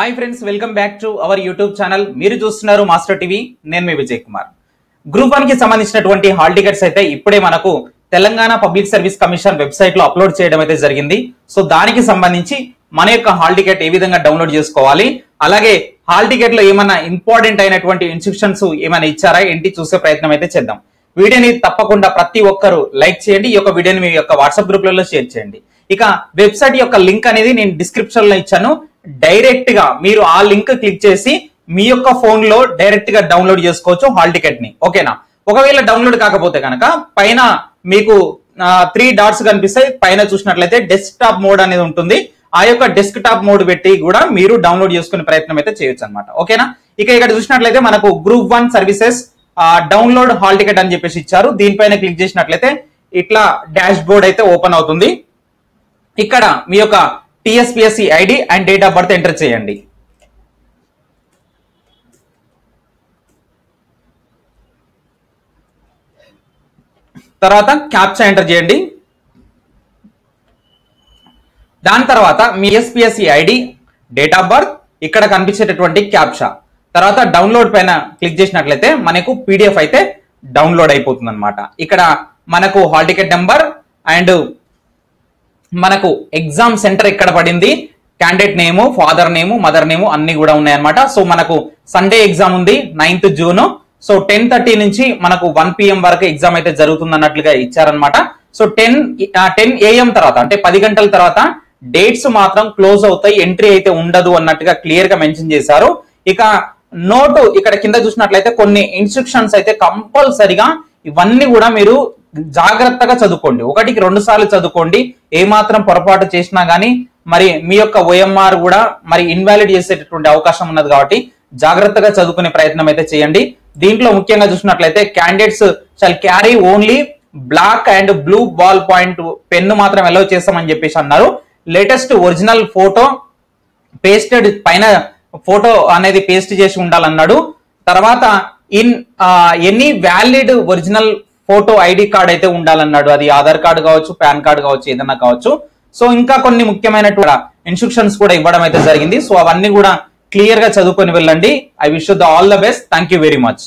Hi friends, welcome back to our YouTube channel. మీరు చూస్తున్నారు master TV. నేను మీ Vijay Kumar. Group 1 కి సంబంధించినటువంటి హాల్ టికెట్స్ అయితే ఇప్పుడే మనకు Telangana public service commission website లో అప్లోడ్ చేయడం అయితే జరిగింది. సో దానికి సంబంధించి మన యొక్క హాల్ టికెట్ ఏ విధంగా డౌన్లోడ్ చేసుకోవాలి, అలాగే హాల్ టికెట్ లో ఏమైనా ఇంపార్టెంట్ అయినటువంటి ఇన్స్ట్రక్షన్స్ ఏమైనా ఇచ్చారా ఏంటి చూసే ప్రయత్నం అయితే చేద్దాం. వీడియోని తప్పకుండా ప్రతి ఒక్కరు లైక్ చేయండి. ఈ యొక్క వీడియోని మీ యొక్క వాట్సాప్ గ్రూప్లలో షేర్ చేయండి. ఇక వెబ్సైట్ యొక్క లింక్ అనేది నేను డిస్క్రిప్షన్ లో ఇచ్చాను. డైరెక్ట్ గా మీరు ఆ లింక్ క్లిక్ చేసి మీ యొక్క ఫోన్ లో డైరెక్ట్ గా డౌన్లోడ్ చేసుకోవచ్చు హాల్ టికెట్ ని. ఓకేనా? ఒకవేళ డౌన్లోడ్ కాకపోతే కనుక పైన మీకు 3 డాట్స్ కనిపిస్తాయి. పైన చూసినట్లయితే డెస్క్ టాప్ మోడ్ అనేది ఉంటుంది. ఆ యొక్క డెస్క్ టాప్ మోడ్ పెట్టి కూడా మీరు డౌన్లోడ్ చేసుకునే ప్రయత్నం అయితే చేయొచ్చు అనమాట. ఓకేనా? ఇక ఇక్కడ చూసినట్లయితే మనకు group 1 services download hall ticket అని చెప్పేసి ఇచ్చారు. దీనిపైన క్లిక్ చేసినట్లయితే ఇట్లా డాష్ బోర్డ్ అయితే ఓపెన్ అవుతుంది. ఇక్కడ మీ యొక్క TSPSC ID and date of birth enter చేయండి. తర్వాత క్యాప్చా ఎంటర్ చేయండి. దాని తర్వాత మీ TSPSC ID, date of birth, ఇక్కడ కనిపించేటటువంటి క్యాప్చా, తర్వాత డౌన్లోడ్ పైన క్లిక్ చేసినట్లయితే మనకు PDF అయితే డౌన్లోడ్ అయిపోతుంది అనమాట. ఇక్కడ మనకు హాల్ టికెట్ నెంబర్ అండ్ మనకు ఎగ్జామ్ సెంటర్ ఎక్కడ పడింది, క్యాండిడేట్ నేము, ఫాదర్ నేము, మదర్ నేము అన్ని కూడా ఉన్నాయన్నమాట. సో మనకు సండే ఎగ్జామ్ ఉంది 9th జూన్. సో 10:30 నుంచి మనకు 1 PM వరకు ఎగ్జామ్ అయితే జరుగుతుంది అన్నట్లుగా ఇచ్చారనమాట. సో 10 AM తర్వాత అంటే 10 గంటల తర్వాత డేట్స్ మాత్రం క్లోజ్ అవుతాయి, ఎంట్రీ అయితే ఉండదు అన్నట్టుగా క్లియర్ గా మెన్షన్ చేశారు. ఇక నోటు ఇక్కడ కింద చూసినట్లయితే కొన్ని ఇన్స్ట్రక్షన్స్ అయితే కంపల్సరిగా ఇవన్నీ కూడా మీరు జాగ్రత్తగా చదువుకోండి. 1కి 2 సార్లు చదువుకోండి. ఏమాత్రం పొరపాటు చేసినా గానీ మరి మీ యొక్క OMR కూడా మరి ఇన్వాలిడ్ చేసేటటువంటి అవకాశం ఉన్నది కాబట్టి జాగ్రత్తగా చదువుకునే ప్రయత్నం అయితే చేయండి. దీంట్లో ముఖ్యంగా చూసినట్లయితే candidates shall carry only black and blue ball point pen మాత్రం అలౌ చేస్తామని చెప్పేసి అన్నారు. లేటెస్ట్ ఒరిజినల్ ఫోటో పేస్టెడ్ పైన ఫోటో అనేది పేస్ట్ చేసి ఉండాలన్నాడు. తర్వాత in any valid original photo ID card అయితే ఉండాలన్నాడు. అది ఆధార్ కార్డు కావచ్చు, పాన్ కార్డు కావచ్చు, ఏదైనా కావచ్చు. సో ఇంకా కొన్ని ముఖ్యమైన ఇన్స్ట్రక్షన్స్ కూడా ఇవ్వడం అయితే జరిగింది. సో అవన్నీ కూడా క్లియర్ గా చదువుకొని వెళ్ళండి. I wish you the all the best. Thank you very much.